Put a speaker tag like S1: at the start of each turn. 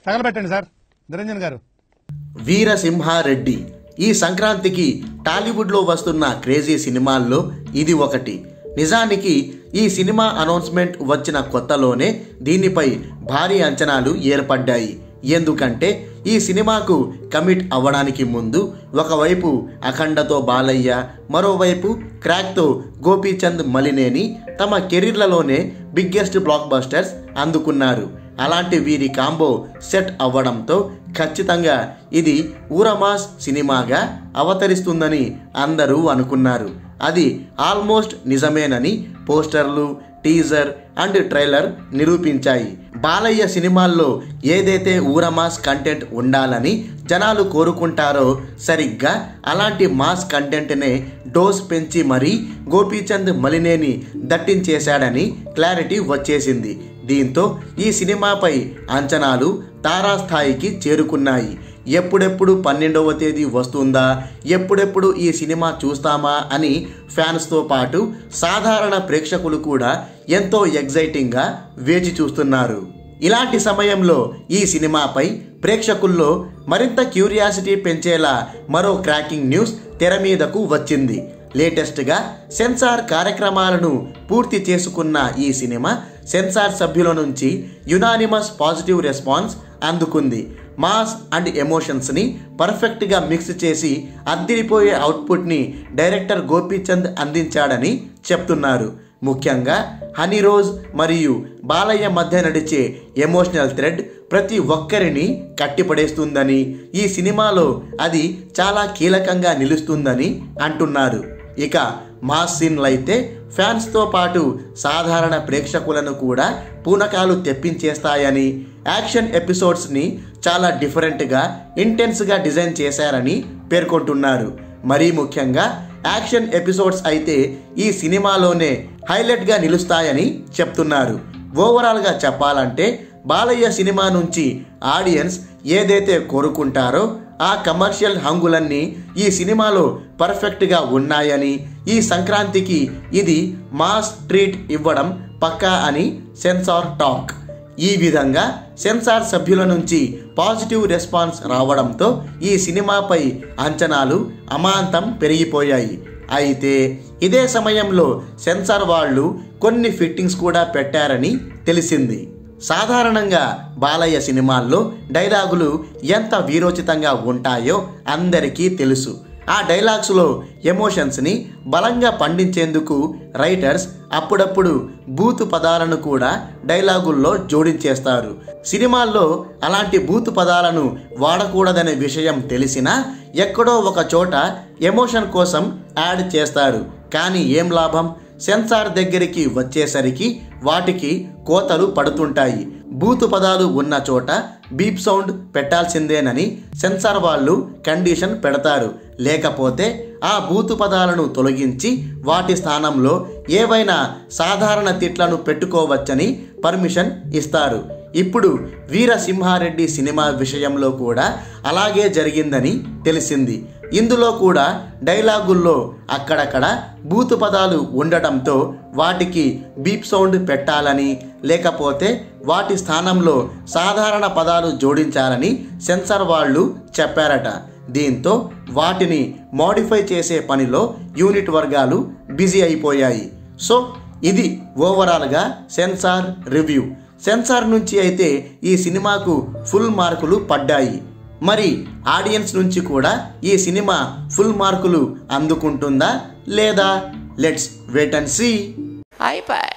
S1: తగలబెట్టండి sir Niranjan గారు.
S2: వీరసింహారెడ్డి ఈ సంక్రాంతికి టాలీవుడ్లో వస్తున్న క్రేజీ సినిమాల్లో ఇది ఒకటి. నిజానికి ఈ సినిమా అనౌన్స్మెంట్ వచ్చిన కొత్తలోనే దీనిపై భారీ అంచనాలు ఏర్పడ్డాయి. ఎందుకంటే ఈ సినిమాకు కమిట్ అవ్వడానికి ముందు ఒకవైపు అఖండతో బాలయ్య, మరోవైపు క్రాక్తో గోపీచంద్ మలినేని తమ కెరీర్లలోనే బిగ్గెస్ట్ బ్లాక్ బస్టర్స్ అందుకున్నారు. అలాంటి వీరి కాంబో సెట్ అవ్వడంతో ఖచ్చితంగా ఇది ఊరమాస్ సినిమాగా అవతరిస్తుందని అందరూ అనుకున్నారు. అది ఆల్మోస్ట్ నిజమేనని పోస్టర్లు, టీజర్ అండ్ ట్రైలర్ నిరూపించాయి. బాలయ్య సినిమాల్లో ఏదైతే ఊరమాస్ కంటెంట్ ఉండాలని జనాలు కోరుకుంటారో సరిగ్గా అలాంటి మాస్ కంటెంట్నే డోస్ పెంచి మరీ గోపీచంద్ మలినేని దట్టించేశాడని క్లారిటీ వచ్చేసింది. దీంతో ఈ సినిమాపై అంచనాలు తారాస్థాయికి చేరుకున్నాయి. ఎప్పుడెప్పుడు 12వ తేదీ వస్తుందా, ఎప్పుడెప్పుడు ఈ సినిమా చూస్తామా అని ఫ్యాన్స్తో పాటు సాధారణ ప్రేక్షకులు కూడా ఎంతో ఎగ్జైటింగ్గా వేచి చూస్తున్నారు. ఇలాంటి సమయంలో ఈ సినిమాపై ప్రేక్షకుల్లో మరింత క్యూరియాసిటీ పెంచేలా మరో క్రాకింగ్ న్యూస్ తెర మీదకు వచ్చింది. లేటెస్ట్గా సెన్సార్ కార్యక్రమాలను పూర్తి చేసుకున్న ఈ సినిమా సెన్సార్ సభ్యుల నుంచి యునానిమస్ పాజిటివ్ రెస్పాన్స్ అందుకుంది. మాస్ అండ్ ఎమోషన్స్ని పర్ఫెక్ట్గా మిక్స్ చేసి అద్దిరిపోయే అవుట్పుట్ని డైరెక్టర్ గోపీచంద్ అందించాడని చెప్తున్నారు. ముఖ్యంగా హనీరోజ్ మరియు బాలయ్య మధ్య నడిచే ఎమోషనల్ థ్రెడ్ ప్రతి ఒక్కరిని కట్టిపడేస్తుందని, ఈ సినిమాలో అది చాలా కీలకంగా నిలుస్తుందని అంటున్నారు. ఇక మాస్ సీన్లైతే ఫ్యాన్స్తో పాటు సాధారణ ప్రేక్షకులను కూడా పూనకాలు తెప్పించేస్తాయని, యాక్షన్ ఎపిసోడ్స్ని చాలా డిఫరెంట్గా, ఇంటెన్స్గా డిజైన్ చేశారని పేర్కొంటున్నారు. మరీ ముఖ్యంగా యాక్షన్ ఎపిసోడ్స్ అయితే ఈ సినిమాలోనే హైలైట్గా నిలుస్తాయని చెప్తున్నారు. ఓవరాల్గా చెప్పాలంటే బాలయ్య సినిమా నుంచి ఆడియన్స్ ఏదైతే కోరుకుంటారో ఆ కమర్షియల్ హంగులన్నీ ఈ సినిమాలో పర్ఫెక్ట్గా ఉన్నాయని, ఈ సంక్రాంతికి ఇది మాస్ ట్రీట్ ఇవ్వడం పక్కా అని సెన్సార్ టాక్. ఈ విధంగా సెన్సార్ సభ్యుల నుంచి పాజిటివ్ రెస్పాన్స్ రావడంతో ఈ సినిమాపై అంచనాలు అమాంతం పెరిగిపోయాయి. అయితే ఇదే సమయంలో సెన్సార్ వాళ్ళు కొన్ని ఫిట్టింగ్స్ కూడా పెట్టారని తెలిసింది. సాధారణంగా బాలయ్య సినిమాల్లో డైలాగులు ఎంత వీరోచితంగా ఉంటాయో అందరికీ తెలుసు. ఆ డైలాగ్స్లో ఎమోషన్స్ని బలంగా పండించేందుకు రైటర్స్ అప్పుడప్పుడు బూతు పదాలను కూడా డైలాగుల్లో జోడించేస్తారు. సినిమాల్లో అలాంటి బూతు పదాలను వాడకూడదనే విషయం తెలిసినా ఎక్కడో ఒక చోట ఎమోషన్ కోసం యాడ్ చేస్తారు. కానీ ఏం లాభం, సెన్సార్ దగ్గరికి వచ్చేసరికి వాటికి కోతలు పడుతుంటాయి. బూతు పదాలు ఉన్న చోట బీప్ సౌండ్ పెట్టాల్సిందేనని సెన్సార్ వాళ్ళు కండిషన్ పెడతారు. లేకపోతే ఆ బూతు పదాలను తొలగించి వాటి స్థానంలో ఏవైనా సాధారణ తిట్లను పెట్టుకోవచ్చని పర్మిషన్ ఇస్తారు. ఇప్పుడు వీరసింహారెడ్డి సినిమా విషయంలో కూడా అలాగే జరిగిందని తెలిసింది. ఇందులో కూడా డైలాగుల్లో అక్కడక్కడ బూతు పదాలు ఉండటంతో వాటికి బీప్ సౌండ్ పెట్టాలని, లేకపోతే వాటి స్థానంలో సాధారణ పదాలు జోడించాలని సెన్సార్ వాళ్ళు చెప్పారట. దీంతో వాటిని మోడిఫై చేసే పనిలో యూనిట్ వర్గాలు బిజీ అయిపోయాయి. సో ఇది ఓవరాల్గా సెన్సార్ రివ్యూ. సెన్సార్ నుంచి అయితే ఈ సినిమాకు ఫుల్ మార్కులు పడ్డాయి. మరి ఆడియన్స్ నుంచి కూడా ఈ సినిమా ఫుల్ మార్కులు అందుకుంటుందా లేదా? Let's wait and see.
S3: అయిపోయి